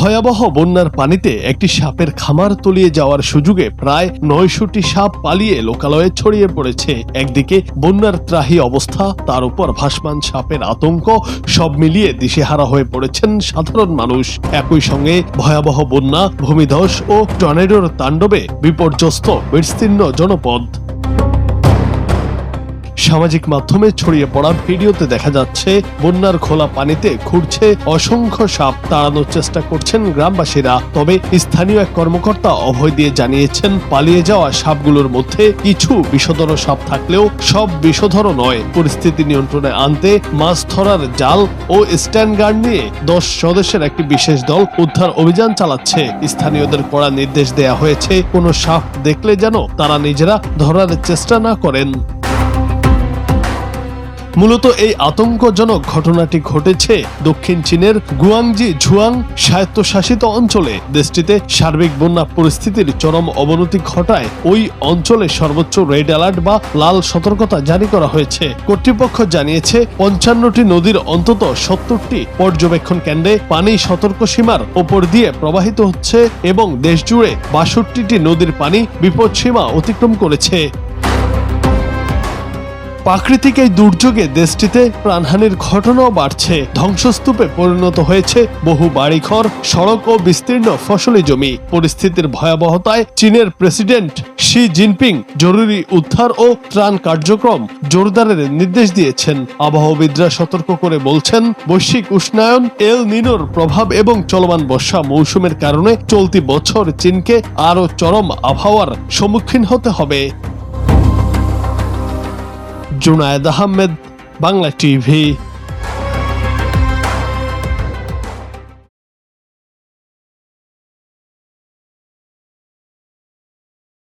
ভয়াবহ বন্যার পানিতে একটি সাপের খামার তলিয়ে যাওয়ার সুযোগে প্রায় ৯০০টি সাপ পালিয়ে লোকালয়ে ছড়িয়ে পড়েছে। একদিকে বন্যার ত্রাহি অবস্থা, তার উপর ভাসমান সাপের আতঙ্ক, সব মিলিয়ে দিশেহারা হয়ে পড়েছেন সাধারণ মানুষ। একই সঙ্গে ভয়াবহ বন্যা, ভূমিধস ও টর্নেডোর তাণ্ডবে বিপর্যস্ত বিস্তীর্ণ জনপদ। সামাজিক মাধ্যমে ছড়িয়ে পড়া ভিডিওতে দেখা যাচ্ছে বন্যার খোলা পানিতে ঘুরছে অসংখ্য সাপ। তাড়ানোর চেষ্টা করছেন গ্রামবাসীরা। তবে স্থানীয় এক কর্মকর্তা অভয় দিয়ে জানিয়েছেন, পালিয়ে যাওয়া সাপগুলোর মধ্যে কিছু বিষধর সাপ থাকলেও সব বিষধর নয়। পরিস্থিতি নিয়ন্ত্রণে আনতে মাছ ধরার জাল ও স্ট্যান্ড গার্ড নিয়ে 10 সদস্যের একটি বিশেষ দল উদ্ধার অভিযান চালাচ্ছে। স্থানীয়দের কড়া নির্দেশ দেয়া হয়েছে, কোনো সাপ দেখলে যেন তারা নিজেরা ধরার চেষ্টা না করেন। মূলত এই আতঙ্কজনক ঘটনাটি ঘটেছে দক্ষিণ চীনের গুয়াংজি ঝুয়াং স্বায়ত্তশাসিত অঞ্চলে। দেশটিতে সার্বিক বন্যা পরিস্থিতির চরম অবনতি ঘটায় ওই অঞ্চলে সর্বোচ্চ রেড অ্যালার্ট বা লাল সতর্কতা জারি করা হয়েছে। কর্তৃপক্ষ জানিয়েছে ৫৫টি নদীর অন্তত ৭০টি পর্যবেক্ষণ কেন্দ্রে পানি সতর্ক সীমার ওপর দিয়ে প্রবাহিত হচ্ছে এবং দেশজুড়ে ৬২টি নদীর পানি বিপদসীমা অতিক্রম করেছে। প্রাকৃতিক এই দুর্যোগে দেশটিতে প্রাণহানির ঘটনাও বাড়ছে। ধ্বংসস্তূপে পরিণত হয়েছে বহু বাড়িঘর, সড়ক ও বিস্তীর্ণ ফসলি জমি। পরিস্থিতির ভয়াবহতায় চীনের প্রেসিডেন্ট শি জিনপিং জরুরি উদ্ধার ও ত্রাণ কার্যক্রম জোরদারের নির্দেশ দিয়েছেন। আবহাওয়াবিদরা সতর্ক করে বলছেন, বৈশ্বিক উষ্ণায়ন, এল নিনোর প্রভাব এবং চলমান বর্ষা মৌসুমের কারণে চলতি বছর চীনকে আরও চরম আবহাওয়ার সম্মুখীন হতে হবে। জুনায়েদ আহমেদ, বাংলা টিভি।